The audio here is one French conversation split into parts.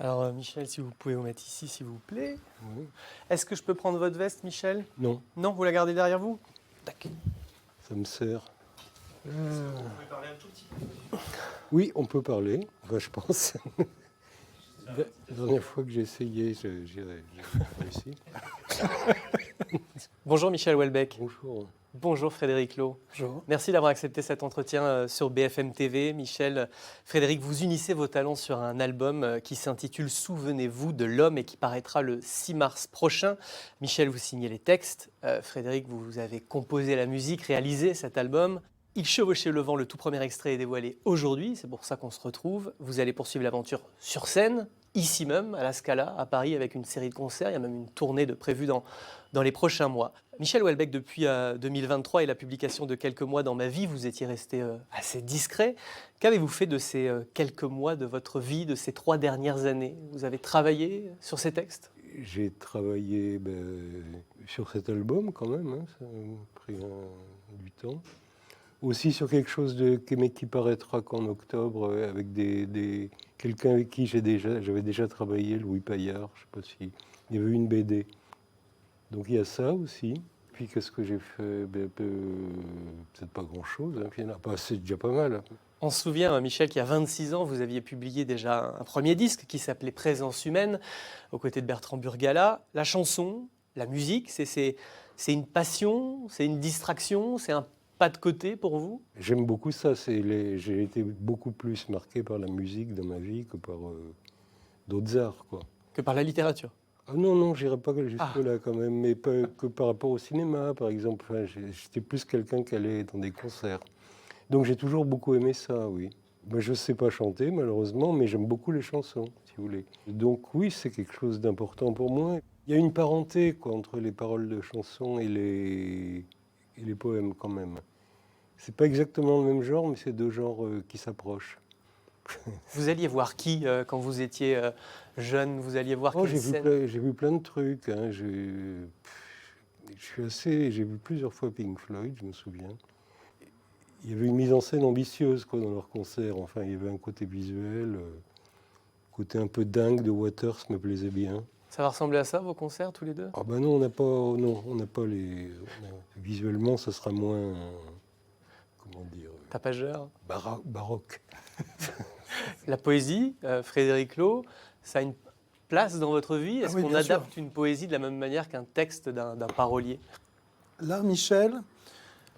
Alors, Michel, si vous pouvez vous mettre ici, s'il vous plaît. Oui. Est-ce que je peux prendre votre veste, Michel? Non, Non, vous la gardez derrière vous? D'accord. ça me sert. Vous pouvez parler un tout petit peu. Oui, on peut parler, enfin, je pense. La dernière fois que j'ai essayé, j'ai réussi. Bonjour Michel Houellebecq. Bonjour. Bonjour Frédéric Loh. Bonjour. Merci d'avoir accepté cet entretien sur BFM TV. Michel, Frédéric, vous unissez vos talents sur un album qui s'intitule Souvenez-vous de l'homme et qui paraîtra le 6 mars prochain. Michel, vous signez les textes. Frédéric, vous avez composé la musique, réalisé cet album. Il chevauchait le vent, le tout premier extrait est dévoilé aujourd'hui, c'est pour ça qu'on se retrouve. Vous allez poursuivre l'aventure sur scène, ici même, à la Scala, à Paris, avec une série de concerts. Il y a même une tournée de prévue dans les prochains mois. Michel Houellebecq, depuis 2023 et la publication de Quelques mois dans ma vie, vous étiez resté assez discret. Qu'avez-vous fait de ces quelques mois de votre vie, de ces 3 dernières années? Vous avez travaillé sur ces textes? J'ai travaillé sur cet album quand même, hein, ça a pris du temps. Aussi sur quelque chose mais qui paraîtra qu'en octobre avec quelqu'un avec qui j'avais déjà travaillé, Louis Paillard, je ne sais pas si il y avait eu une BD. Donc il y a ça aussi. Puis qu'est-ce que j'ai fait? Peut-être pas grand-chose, hein. Puis il y en a pas, c'est déjà pas mal. On se souvient, Michel, qu'il y a 26 ans, vous aviez publié déjà un premier disque qui s'appelait Présence humaine, aux côtés de Bertrand Burgala. La chanson, la musique, c'est une passion, c'est une distraction, c'est un pas de côté pour vous? J'aime beaucoup ça. J'ai été beaucoup plus marqué par la musique dans ma vie que par d'autres arts, quoi. Que par la littérature? Ah non, non, j'irai pas jusque-là quand même, mais pas que par rapport au cinéma, par exemple. Enfin, j'étais plus quelqu'un qui allait dans des concerts. Donc j'ai toujours beaucoup aimé ça, oui. Ben, je ne sais pas chanter, malheureusement, mais j'aime beaucoup les chansons, si vous voulez. Donc oui, c'est quelque chose d'important pour moi. Il y a une parenté, quoi, entre les paroles de chansons et les poèmes, quand même. C'est pas exactement le même genre, mais c'est deux genres qui s'approchent. Vous alliez voir qui quand vous étiez jeune? Vous alliez voir quelle scène? J'ai vu plein de trucs, hein. J'ai vu plusieurs fois Pink Floyd, je me souviens. Il y avait une mise en scène ambitieuse, quoi, dans leurs concerts. Enfin, il y avait un côté visuel, côté un peu dingue de Waters me plaisait bien. Ça va ressembler à ça, vos concerts, tous les deux? Ah ben non, on n'a pas visuellement, ça sera moins, comment dire, Tapageur. baroque. La poésie, Frédéric Loh, ça a une place dans votre vie? Est-ce oui, qu'on bien sûr. adapte une poésie de la même manière qu'un texte d'un parolier? Là, Michel,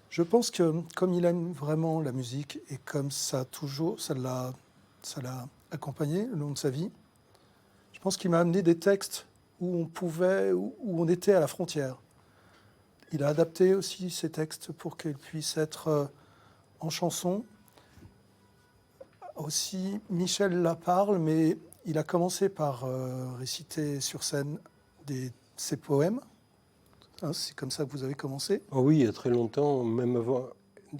je pense que comme il aime vraiment la musique et comme ça l'a accompagné le long de sa vie, je pense qu'il m'a amené des textes où on était à la frontière. Il a adapté aussi ces textes pour qu'ils puissent être en chanson. Aussi, Michel la parle, mais il a commencé par réciter sur scène ses poèmes. Hein, c'est comme ça que vous avez commencé. Ah oui, il y a très longtemps, même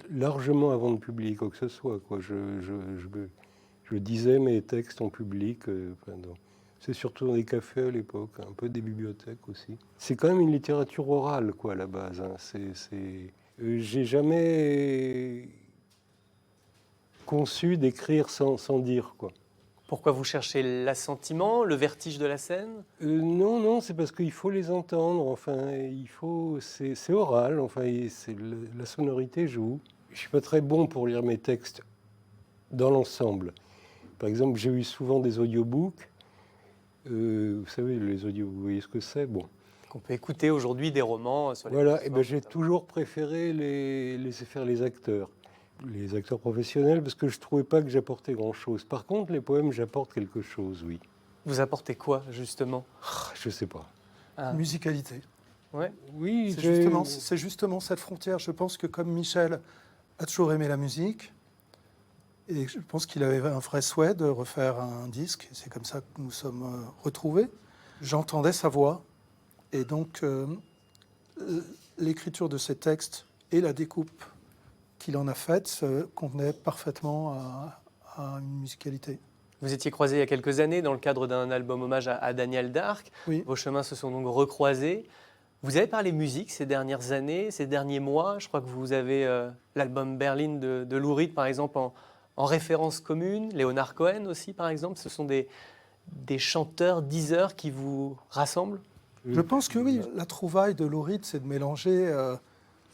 largement avant le public, quoi que ce soit, quoi. Je disais mes textes en public. C'est surtout dans les cafés à l'époque, un peu des bibliothèques aussi. C'est quand même une littérature orale, quoi, à la base, hein. J'ai jamais conçu d'écrire sans dire, quoi. Pourquoi vous cherchez l'assentiment, le vertige de la scène? Non, c'est parce qu'il faut les entendre. Enfin, c'est oral. Enfin, la sonorité joue. Je suis pas très bon pour lire mes textes dans l'ensemble. Par exemple, j'ai eu souvent des audiobooks. Vous savez, les audios, vous voyez ce que c'est? Bon. Qu'on peut écouter aujourd'hui des romans sur les Voilà. plateformes, Et ben, j'ai notamment. toujours préféré laisser faire les acteurs professionnels, parce que je trouvais pas que j'apportais grand-chose. Par contre, les poèmes, j'apporte quelque chose, oui. Vous apportez quoi, justement? Je sais pas. Ah, Musicalité. ouais. Oui, C'est justement cette frontière. Je pense que comme Michel a toujours aimé la musique, et je pense qu'il avait un vrai souhait de refaire un disque. C'est comme ça que nous sommes retrouvés. J'entendais sa voix, et donc l'écriture de ces textes et la découpe qu'il en a faite convenaient parfaitement à une musicalité. Vous étiez croisés il y a quelques années dans le cadre d'un album hommage à Daniel Darc. Oui. Vos chemins se sont donc recroisés. Vous avez parlé musique ces dernières années, ces derniers mois. Je crois que vous avez l'album Berlin de Lou Reed, par exemple, en référence commune. Léonard Cohen aussi, par exemple. Ce sont des des chanteurs, diseurs qui vous rassemblent? Je pense que oui. La trouvaille de Lou Reed, c'est de mélanger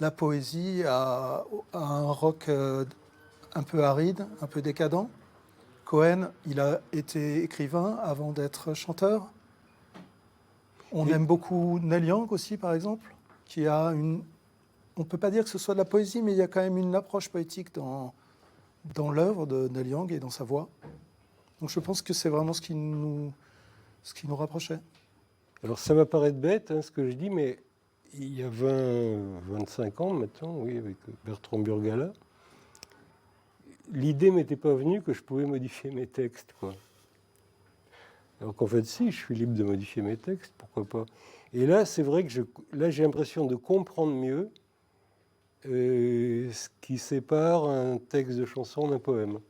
la poésie à un rock un peu aride, un peu décadent. Cohen, il a été écrivain avant d'être chanteur. On aime beaucoup Neil Young aussi, par exemple, qui a une... On ne peut pas dire que ce soit de la poésie, mais il y a quand même une approche poétique dans l'œuvre de Neil Young et dans sa voix. Donc je pense que c'est vraiment ce qui nous rapprochait. Alors ça va paraître bête, ce que je dis, mais il y a 25 ans maintenant, oui, avec Bertrand Burgala, l'idée m'était pas venue que je pouvais modifier mes textes, quoi. Alors qu'en fait, si, je suis libre de modifier mes textes, pourquoi pas. Et là, c'est vrai que là, j'ai l'impression de comprendre mieux ce qui sépare un texte de chanson d'un poème.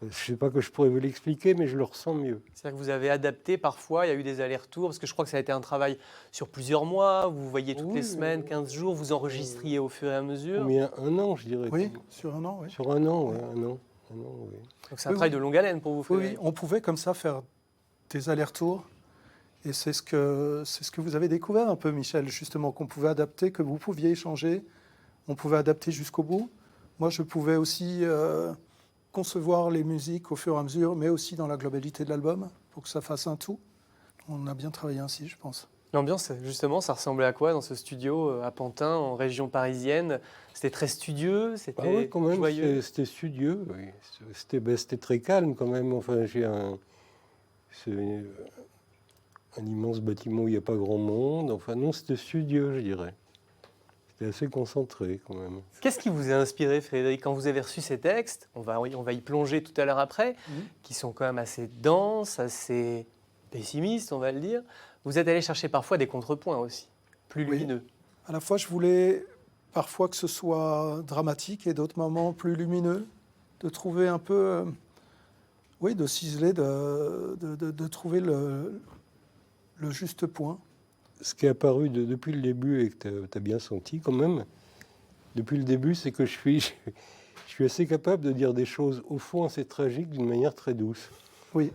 Je ne sais pas que je pourrais vous l'expliquer, mais je le ressens mieux. C'est-à-dire que vous avez adapté parfois, il y a eu des allers-retours, parce que je crois que ça a été un travail sur plusieurs mois, vous voyez toutes les semaines, 15 jours, vous enregistriez au fur et à mesure. Combien? Un an, je dirais. Oui, sur un an, oui. Sur un an, oui. Un an, oui. Donc c'est un travail de longue haleine pour vous, Frédéric. Oui, on pouvait comme ça faire des allers-retours. Et c'est ce que vous avez découvert un peu, Michel, justement, qu'on pouvait adapter, que vous pouviez échanger, on pouvait adapter jusqu'au bout. Moi, je pouvais aussi concevoir les musiques au fur et à mesure, mais aussi dans la globalité de l'album, pour que ça fasse un tout. On a bien travaillé ainsi, je pense. L'ambiance, justement, ça ressemblait à quoi dans ce studio à Pantin, en région parisienne? C'était très studieux, c'était oui, quand même, joyeux? c'était studieux, oui. C'était très calme quand même. Enfin, c'est un immense bâtiment où il n'y a pas grand monde. Enfin, non, c'était studieux, je dirais. C'était assez concentré quand même. Qu'est-ce qui vous a inspiré, Frédéric, quand vous avez reçu ces textes, on va y plonger tout à l'heure après, qui sont quand même assez denses, assez pessimistes, on va le dire. Vous êtes allé chercher parfois des contrepoints aussi, plus lumineux. À la fois, je voulais parfois que ce soit dramatique et d'autres moments plus lumineux, de trouver un peu, de ciseler, de trouver le juste point. Ce qui est apparu depuis le début et que tu as bien senti quand même, depuis le début, c'est que je suis assez capable de dire des choses au fond assez tragiques d'une manière très douce. Oui.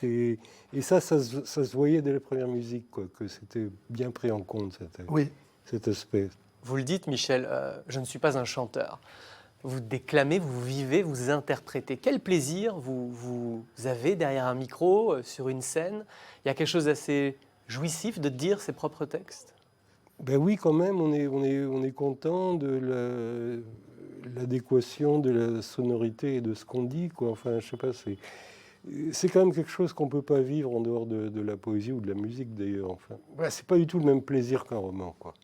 Et ça se voyait dès la première musique, quoi, que c'était bien pris en compte, cet aspect. Vous le dites, Michel, je ne suis pas un chanteur. Vous déclamez, vous vivez, vous interprétez. Quel plaisir vous avez derrière un micro, sur une scène? Il y a quelque chose d'assez jouissif de dire ses propres textes? Ben oui, quand même, on est content de l'adéquation de la sonorité et de ce qu'on dit, quoi. Enfin, je sais pas, c'est quand même quelque chose qu'on peut pas vivre en dehors de la poésie ou de la musique d'ailleurs. Enfin, c'est pas du tout le même plaisir qu'un roman, quoi.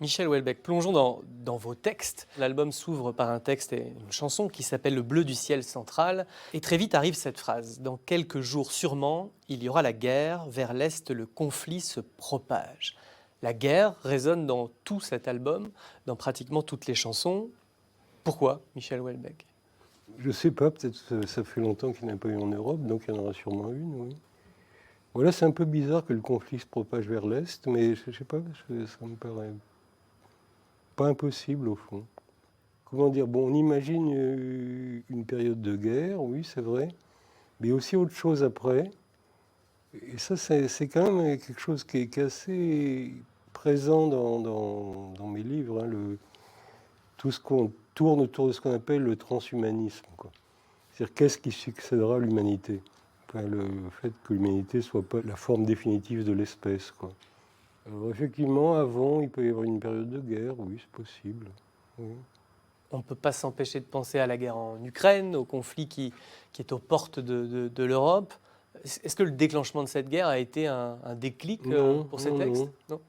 Michel Houellebecq, plongeons dans vos textes. L'album s'ouvre par un texte et une chanson qui s'appelle « Le bleu du ciel central ». Et très vite arrive cette phrase. « Dans quelques jours sûrement, il y aura la guerre. Vers l'Est, le conflit se propage. » La guerre résonne dans tout cet album, dans pratiquement toutes les chansons. Pourquoi, Michel Houellebecq? Je sais pas, peut-être ça fait longtemps qu'il n'y en a pas eu en Europe, donc il y en aura sûrement une, oui. Voilà, c'est un peu bizarre que le conflit se propage vers l'Est, mais je sais pas, ça me paraît pas impossible au fond. Comment dire? Bon, on imagine une période de guerre, oui, c'est vrai, mais aussi autre chose après. Et ça, c'est quand même quelque chose qui est assez présent dans mes livres, tout ce qu'on tourne autour de ce qu'on appelle le transhumanisme, quoi. C'est-à-dire qu'est-ce qui succédera à l'humanité? Enfin, le fait que l'humanité ne soit pas la forme définitive de l'espèce, quoi. Alors effectivement, avant, il peut y avoir une période de guerre, oui, c'est possible. Oui. On ne peut pas s'empêcher de penser à la guerre en Ukraine, au conflit qui est aux portes de l'Europe. Est-ce que le déclenchement de cette guerre a été un déclic pour ces textes? Non.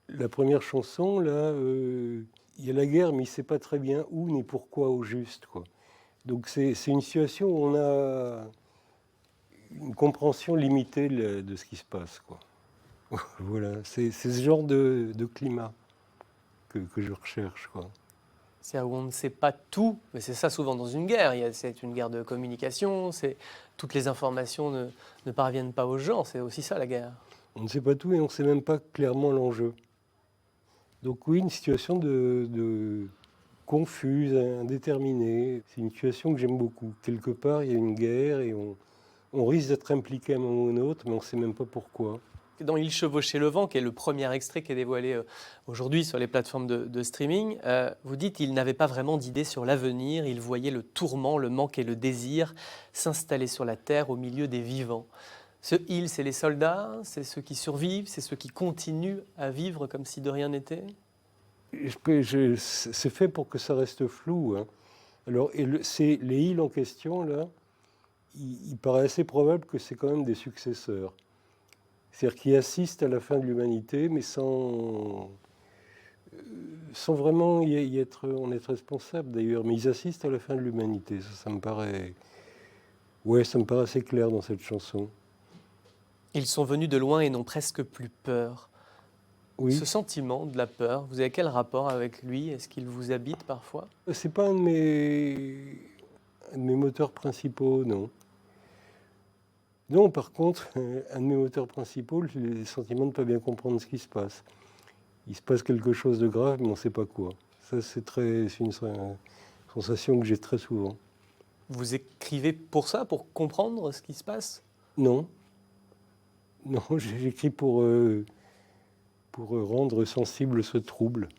La première chanson, là, il y a la guerre, mais il ne sait pas très bien où ni pourquoi au juste, quoi. Donc c'est une situation où on a une compréhension limitée de ce qui se passe, quoi. Voilà, c'est ce genre de climat que je recherche, quoi. C'est où on ne sait pas tout, mais c'est ça souvent dans une guerre. C'est une guerre de communication, toutes les informations ne parviennent pas aux gens, c'est aussi ça la guerre. On ne sait pas tout et on ne sait même pas clairement l'enjeu. Donc oui, une situation de confuse, indéterminée. C'est une situation que j'aime beaucoup. Quelque part, il y a une guerre et on on risque d'être impliqué à un moment ou un autre, mais on ne sait même pas pourquoi. Dans Il chevauchait le vent, qui est le premier extrait qui est dévoilé aujourd'hui sur les plateformes de streaming, vous dites qu'il n'avait pas vraiment d'idée sur l'avenir, il voyait le tourment, le manque et le désir s'installer sur la terre au milieu des vivants. Ce « il », c'est les soldats, c'est ceux qui survivent, c'est ceux qui continuent à vivre comme si de rien n'était? C'est fait pour que ça reste flou, hein. Alors, les îles en question, là, il paraît assez probable que c'est quand même des successeurs. C'est-à-dire qui assistent à la fin de l'humanité, mais sans vraiment en être responsable d'ailleurs. Mais ils assistent à la fin de l'humanité. Ça me paraît... Ouais, ça me paraît assez clair dans cette chanson. Ils sont venus de loin et n'ont presque plus peur. Oui. Ce sentiment de la peur, vous avez quel rapport avec lui? Est-ce qu'il vous habite parfois? C'est pas un de mes moteurs principaux, non. Non, par contre, un de mes moteurs principaux, le sentiment de ne pas bien comprendre ce qui se passe. Il se passe quelque chose de grave, mais on ne sait pas quoi. Ça, c'est une sensation que j'ai très souvent. Vous écrivez pour ça, pour comprendre ce qui se passe? Non. Non, j'écris pour rendre sensible ce trouble.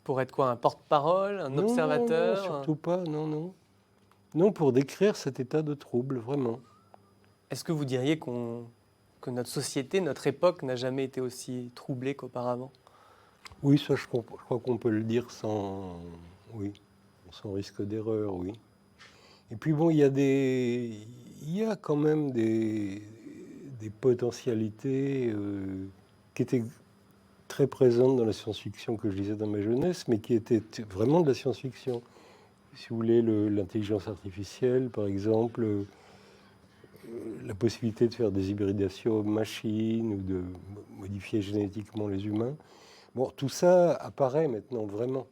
Pour être quoi? Un porte-parole? Un observateur? Non, surtout pas, non. Non, pour décrire cet état de trouble, vraiment. Est-ce que vous diriez que notre société, notre époque n'a jamais été aussi troublée qu'auparavant? Oui, ça, je crois qu'on peut le dire sans risque d'erreur, oui. Et puis bon, il y a quand même des potentialités qui étaient très présentes dans la science-fiction que je lisais dans ma jeunesse, mais qui étaient vraiment de la science-fiction. Si vous voulez, l'intelligence artificielle, par exemple, la possibilité de faire des hybridations machines ou de modifier génétiquement les humains. Bon, tout ça apparaît maintenant vraiment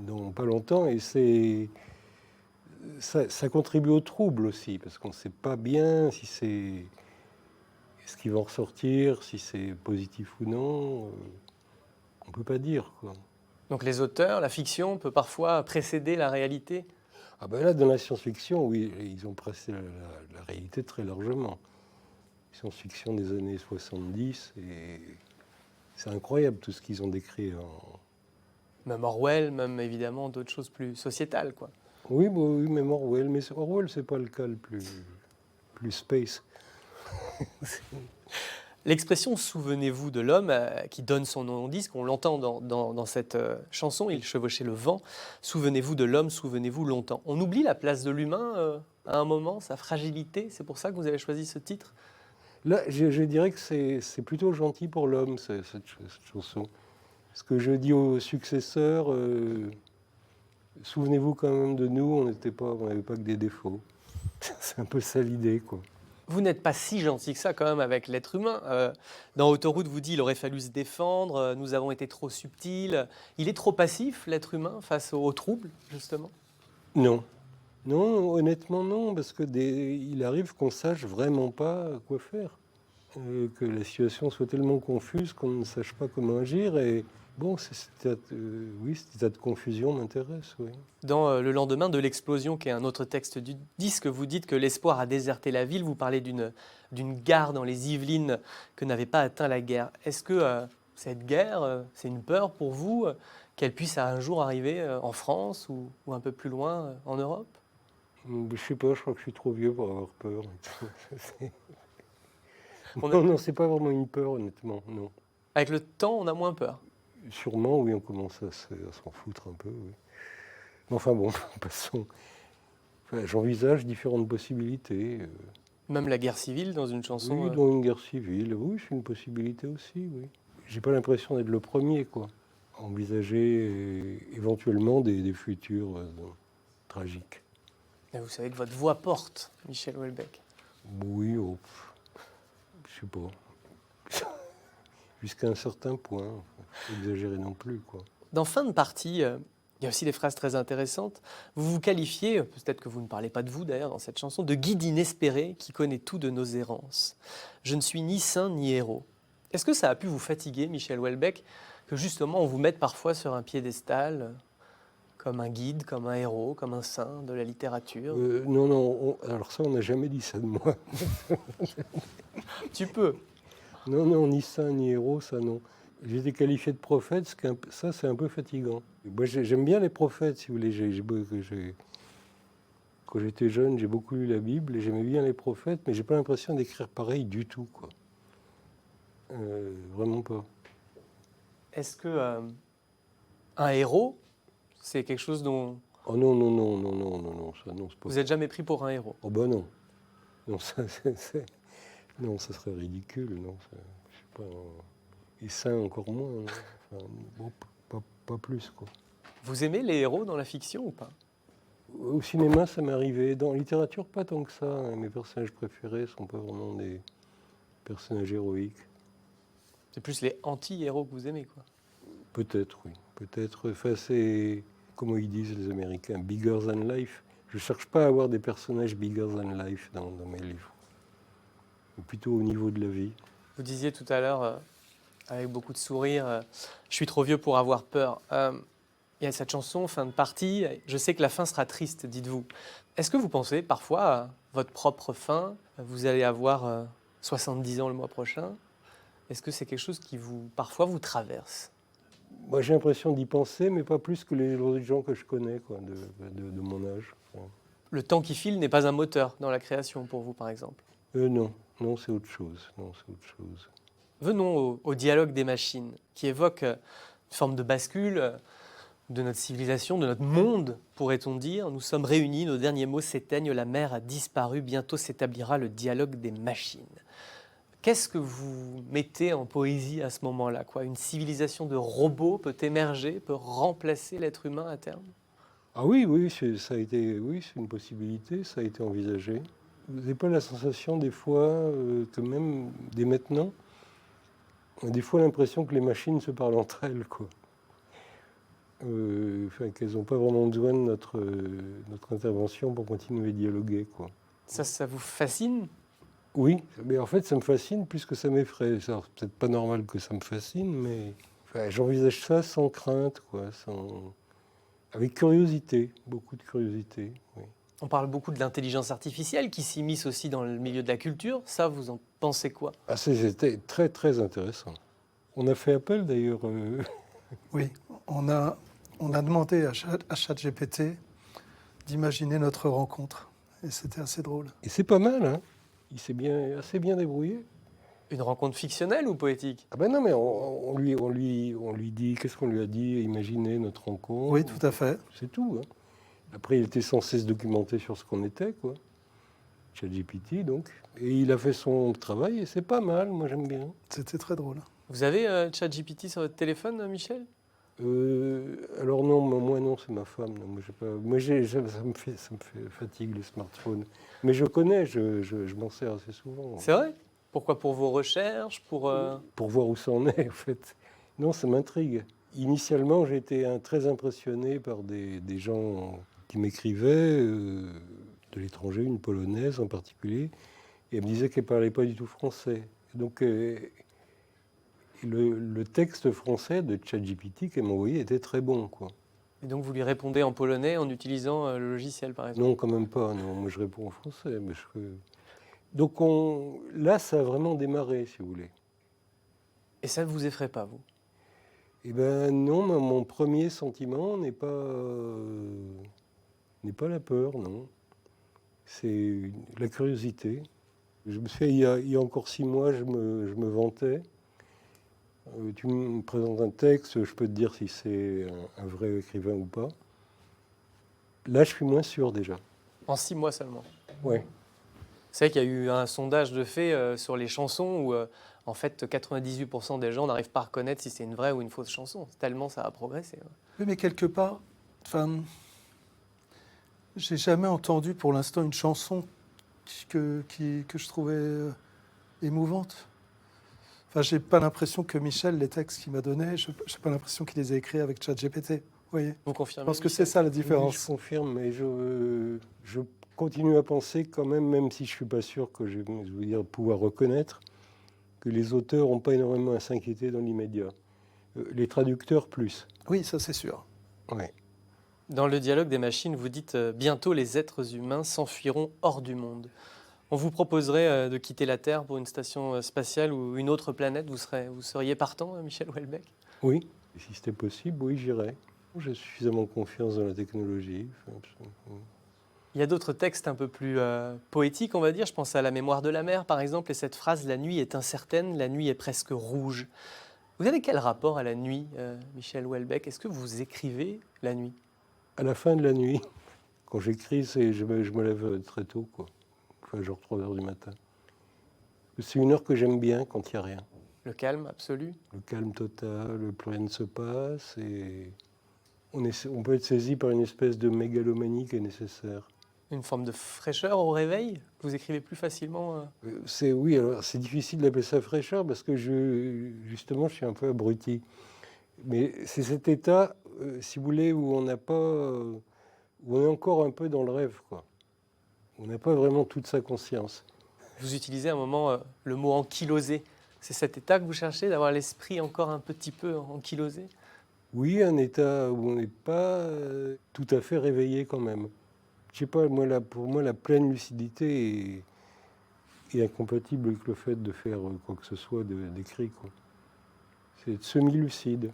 dans pas longtemps et ça contribue au trouble aussi parce qu'on ne sait pas bien si c'est ce qui va en ressortir, si c'est positif ou non. On ne peut pas dire, quoi. Donc les auteurs, la fiction peut parfois précéder la réalité? Ah ben là, dans la science-fiction, oui, ils ont précédé la réalité très largement. Science-fiction des années 70, et c'est incroyable tout ce qu'ils ont décrit. Même Orwell, même évidemment d'autres choses plus sociétales, quoi. Oui, même Orwell, mais Orwell, c'est pas le cas le plus space. L'expression « souvenez-vous de l'homme » qui donne son nom au disque, on l'entend dans cette chanson, Il chevauchait le vent. Souvenez-vous de l'homme, souvenez-vous longtemps. On oublie la place de l'humain à un moment, sa fragilité. C'est pour ça que vous avez choisi ce titre? Là, je dirais que c'est plutôt gentil pour l'homme, cette chanson. Ce que je dis aux successeurs, souvenez-vous quand même de nous, on n'avait pas que des défauts. C'est un peu ça l'idée, quoi. Vous n'êtes pas si gentil que ça quand même avec l'être humain. Dans Autoroute, vous dites il aurait fallu se défendre, nous avons été trop subtils. Il est trop passif, l'être humain, face aux troubles, justement? Non. Non, honnêtement non, parce que il arrive qu'on sache vraiment pas quoi faire. Que la situation soit tellement confuse qu'on ne sache pas comment agir. Et bon, cet état de confusion m'intéresse, oui. Dans Le lendemain de l'explosion, qui est un autre texte du disque, vous dites que l'espoir a déserté la ville. Vous parlez d'une gare dans les Yvelines que n'avait pas atteint la guerre. Est-ce que cette guerre, c'est une peur pour vous, qu'elle puisse un jour arriver en France ou un peu plus loin en Europe? Je sais pas, je crois que je suis trop vieux pour avoir peur. Non, c'est pas vraiment une peur, honnêtement, non. Avec le temps, on a moins peur? Sûrement, oui, on commence à s'en foutre un peu, oui. Mais enfin bon, passons. Enfin, j'envisage différentes possibilités. Même la guerre civile dans une chanson? Oui, dans une guerre civile, oui, c'est une possibilité aussi, oui. J'ai pas l'impression d'être le premier, quoi. Envisager éventuellement des futurs tragiques. Et vous savez que votre voix porte, Michel Houellebecq. Oui, je sais pas. Jusqu'à un certain point, faut pas exagérer non plus, quoi. Dans Fin de partie, il y a aussi des phrases très intéressantes. Vous vous qualifiez, peut-être que vous ne parlez pas de vous d'ailleurs dans cette chanson, de guide inespéré qui connaît tout de nos errances. Je ne suis ni saint ni héros. Est-ce que ça a pu vous fatiguer, Michel Houellebecq, que justement on vous mette parfois sur un piédestal? Comme un guide, comme un héros, comme un saint de la littérature. Non, non, alors ça, on n'a jamais dit ça de moi. Tu peux. Non, non, ni saint, ni héros, ça non. J'ai été qualifié de prophète, ça c'est un peu fatigant. Moi, j'aime bien les prophètes, si vous voulez. Quand j'étais jeune, j'ai beaucoup lu la Bible et j'aimais bien les prophètes, mais j'ai pas l'impression d'écrire pareil du tout, quoi. Vraiment pas. Est-ce que un héros, c'est quelque chose dont Oh non, non, non, non, non, non, non, ça, non, c'est pas. vous n'êtes jamais pris pour un héros? Oh bah non. Non, ça, non, ça serait ridicule, non. Ça, je sais pas. Et saint encore moins. Non. Enfin, bon, pas plus, quoi. Vous aimez les héros dans la fiction ou pas? Au cinéma, ça m'est arrivé. Dans la littérature, pas tant que ça. Hein. Mes personnages préférés ne sont pas vraiment des personnages héroïques. C'est plus les anti-héros que vous aimez, quoi. Peut-être, oui. Peut-être. Enfin, c'est, comment ils disent les Américains, bigger than life. Je ne cherche pas à avoir des personnages bigger than life dans mes livres. Ou plutôt au niveau de la vie. Vous disiez tout à l'heure, avec beaucoup de sourire, je suis trop vieux pour avoir peur. Il y a cette chanson, fin de partie, je sais que la fin sera triste, dites-vous. Est-ce que vous pensez parfois à votre propre fin? Vous allez avoir 70 ans le mois prochain. Est-ce que c'est quelque chose qui parfois vous traverse? Moi, j'ai l'impression d'y penser, mais pas plus que les autres gens que je connais, quoi, de mon âge. Enfin. Le temps qui file n'est pas un moteur dans la création pour vous, par exemple? Non, non, c'est autre chose. Non, c'est autre chose. Venons au dialogue des machines, qui évoque une forme de bascule de notre civilisation, de notre monde, pourrait-on dire. Nous sommes réunis, nos derniers mots s'éteignent, la mer a disparu, bientôt s'établira le dialogue des machines. Qu'est-ce que vous mettez en poésie à ce moment-là, quoi? Une civilisation de robots peut émerger, peut remplacer l'être humain à terme? Ah oui, oui, ça a été, oui, c'est une possibilité, ça a été envisagé. Vous n'avez pas la sensation des fois que même dès maintenant, on a des fois l'impression que les machines se parlent entre elles, quoi. Enfin, qu'elles n'ont pas vraiment besoin de notre intervention pour continuer à dialoguer, quoi. Ça vous fascine? Oui, mais en fait, ça me fascine plus que ça m'effraie. C'est peut-être pas normal que ça me fascine, mais enfin, j'envisage ça sans crainte, quoi, avec curiosité, beaucoup de curiosité. Oui. On parle beaucoup de l'intelligence artificielle qui s'immisce aussi dans le milieu de la culture. Ça, vous en pensez quoi? Ah, c'était très, très intéressant. On a fait appel, d'ailleurs. Oui, on a demandé à ChatGPT d'imaginer notre rencontre. Et c'était assez drôle. Et c'est pas mal, hein. Il s'est assez bien débrouillé. Une rencontre fictionnelle ou poétique? Ah ben non, mais on lui dit, qu'est-ce qu'on lui a dit? Imaginez notre rencontre. Oui, tout à fait. C'est tout. Hein. Après, il était censé se documenter sur ce qu'on était, quoi. ChatGPT, donc. Et il a fait son travail et c'est pas mal, moi j'aime bien. C'était très drôle. Vous avez ChatGPT sur votre téléphone, Michel? Alors non, moi non, c'est ma femme. Non, moi, j'ai pas, ça me fait fatigue les smartphones. Mais je connais, je m'en sers assez souvent. C'est vrai? Pourquoi? Pour vos recherches? Pour voir où ça en est, en fait. Non, ça m'intrigue. Initialement, j'ai été très impressionné par des gens qui m'écrivaient, de l'étranger, une Polonaise en particulier, et elle me disait qu'elle ne parlait pas du tout français. Donc, le texte français de ChatGPT qu'elle m'a envoyé était très bon, quoi. Et donc vous lui répondez en polonais en utilisant le logiciel, par exemple? Non, quand même pas. Non, moi, je réponds en français. Mais donc, là, ça a vraiment démarré, si vous voulez. Et ça ne vous effraie pas, vous? Eh bien non, mon premier sentiment n'est pas la peur, non. C'est la curiosité. Je me souviens, il y a encore 6 mois, je me vantais. Tu me présentes un texte, je peux te dire si c'est un vrai écrivain ou pas. Là, je suis moins sûr déjà. En 6 mois seulement? Ouais. C'est vrai qu'il y a eu un sondage de fait sur les chansons où, en fait, 98% des gens n'arrivent pas à reconnaître si c'est une vraie ou une fausse chanson. Tellement ça a progressé. Oui, mais quelque part, enfin, j'ai jamais entendu pour l'instant une chanson que je trouvais émouvante. Enfin, j'ai pas l'impression que Michel, les textes qu'il m'a donnés, j'ai pas l'impression qu'il les a écrits avec ChatGPT. Vous voyez? Vous confirmez? Je pense que c'est ça la différence. Oui, je confirme, mais je continue à penser quand même si je suis pas sûr que je veux dire pouvoir reconnaître, que les auteurs n'ont pas énormément à s'inquiéter dans l'immédiat. Les traducteurs, plus. Oui, ça c'est sûr. Ouais. Dans le dialogue des machines, vous dites bientôt les êtres humains s'enfuiront hors du monde. On vous proposerait de quitter la Terre pour une station spatiale ou une autre planète. Vous seriez partant, Michel Houellebecq? Oui, si c'était possible, oui, j'irais. J'ai suffisamment confiance dans la technologie. Il y a d'autres textes un peu plus poétiques, on va dire. Je pense à La mémoire de la mer, par exemple, et cette phrase « La nuit est incertaine, la nuit est presque rouge ». Vous avez quel rapport à la nuit, Michel Houellebecq? Est-ce que vous écrivez la nuit? À la fin de la nuit, quand j'écris, je me lève très tôt, quoi. Enfin, genre 3 heures du matin. C'est une heure que j'aime bien quand il n'y a rien. Le calme absolu? Le calme total, plus rien ne se passe, et on peut être saisi par une espèce de mégalomanie qui est nécessaire. Une forme de fraîcheur au réveil? Vous écrivez plus facilement Oui, alors c'est difficile d'appeler ça fraîcheur parce que justement, je suis un peu abruti. Mais c'est cet état, si vous voulez, où on est encore un peu dans le rêve, quoi. On n'a pas vraiment toute sa conscience. Vous utilisez à un moment le mot ankylosé. C'est cet état que vous cherchez, d'avoir l'esprit encore un petit peu ankylosé? Oui, un état où on n'est pas tout à fait réveillé quand même. Je sais pas, pour moi, la pleine lucidité est incompatible avec le fait de faire quoi que ce soit d'écrit, quoi. C'est être semi-lucide.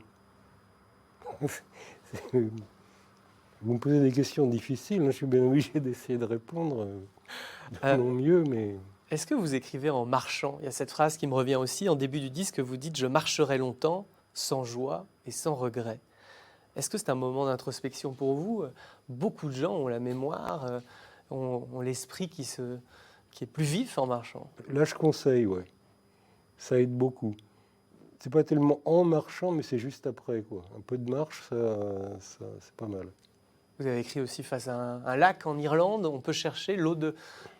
Vous me posez des questions difficiles, hein, je suis bien obligé d'essayer de répondre de mon mieux, mais... Est-ce que vous écrivez en marchant? Il y a cette phrase qui me revient aussi, en début du disque, vous dites « Je marcherai longtemps, sans joie et sans regret ». Est-ce que c'est un moment d'introspection pour vous? Beaucoup de gens ont la mémoire, ont l'esprit qui est plus vif en marchant. Là, je conseille, ouais. Ça aide beaucoup. C'est pas tellement en marchant, mais c'est juste après, quoi. Un peu de marche, ça c'est pas mal. Vous avez écrit aussi face à un lac en Irlande. On peut chercher l'eau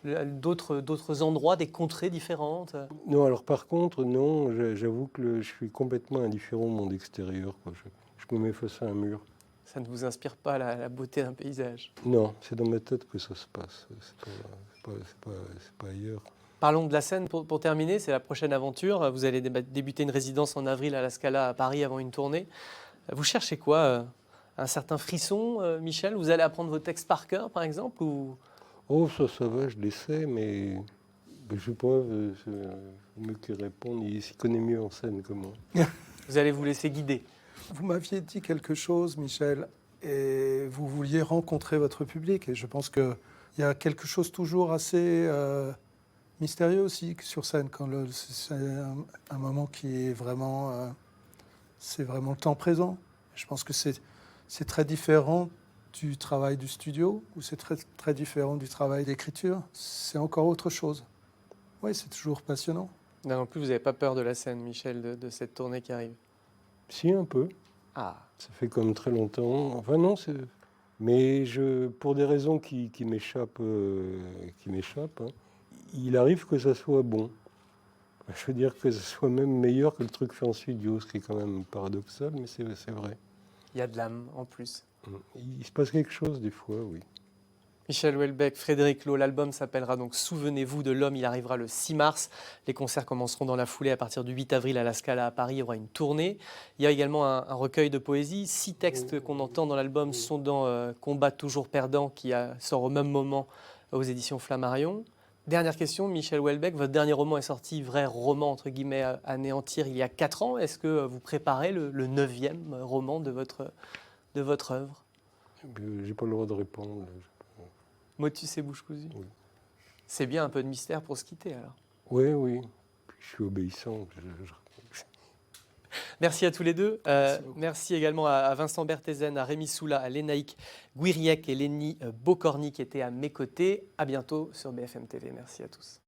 d'autres endroits, des contrées différentes. Non, alors par contre, non, j'avoue que je suis complètement indifférent au monde extérieur, quoi. Je me mets face à un mur. Ça ne vous inspire pas la beauté d'un paysage? Non, c'est dans ma tête que ça se passe. C'est pas ailleurs. Parlons de la scène pour terminer. C'est la prochaine aventure. Vous allez débuter une résidence en avril à la Scala à Paris avant une tournée. Vous cherchez quoi? Un certain frisson, Michel? Vous allez apprendre vos textes par cœur, par exemple ou... Oh, ça va, je l'essaie, mais je sais pas, mieux qu'il réponde, il s'y connaît mieux en scène que moi. Vous allez vous laisser guider. Vous m'aviez dit quelque chose, Michel, et vous vouliez rencontrer votre public. Et je pense qu'il y a quelque chose toujours assez mystérieux aussi sur scène, quand c'est un moment qui est vraiment... c'est vraiment le temps présent. Je pense que c'est très différent du travail du studio, ou c'est très, très différent du travail d'écriture. C'est encore autre chose. Oui, c'est toujours passionnant. Non plus, vous n'avez pas peur de la scène, Michel, de cette tournée qui arrive? Si, un peu. Ah. Ça fait comme très longtemps. Enfin non, mais pour des raisons qui m'échappent, hein, il arrive que ça soit bon. Je veux dire que ce soit même meilleur que le truc fait en studio, ce qui est quand même paradoxal, mais c'est vrai. Il y a de l'âme en plus. Il se passe quelque chose des fois, oui. Michel Houellebecq, Frédéric Loh, l'album s'appellera donc Souvenez-vous de l'homme, il arrivera le 6 mars. Les concerts commenceront dans la foulée à partir du 8 avril à la Scala à Paris, il y aura une tournée. Il y a également un recueil de poésie. 6 textes qu'on entend dans l'album sont dans Combat toujours perdant qui sort au même moment aux éditions Flammarion. Dernière question, Michel Houellebecq, votre dernier roman est sorti, vrai roman entre guillemets, Anéantir, il y a 4 ans. Est-ce que vous préparez le 9e roman de votre œuvre? J'ai pas le droit de répondre. Motus et bouche cousue. Oui. C'est bien un peu de mystère pour se quitter alors. Oui. Je suis obéissant. Merci à tous les deux. Merci également à Vincent Berthezen, à Rémi Soula, à Lénaïque Guiriec et Lénie Bocorny qui étaient à mes côtés. À bientôt sur BFM TV. Merci à tous.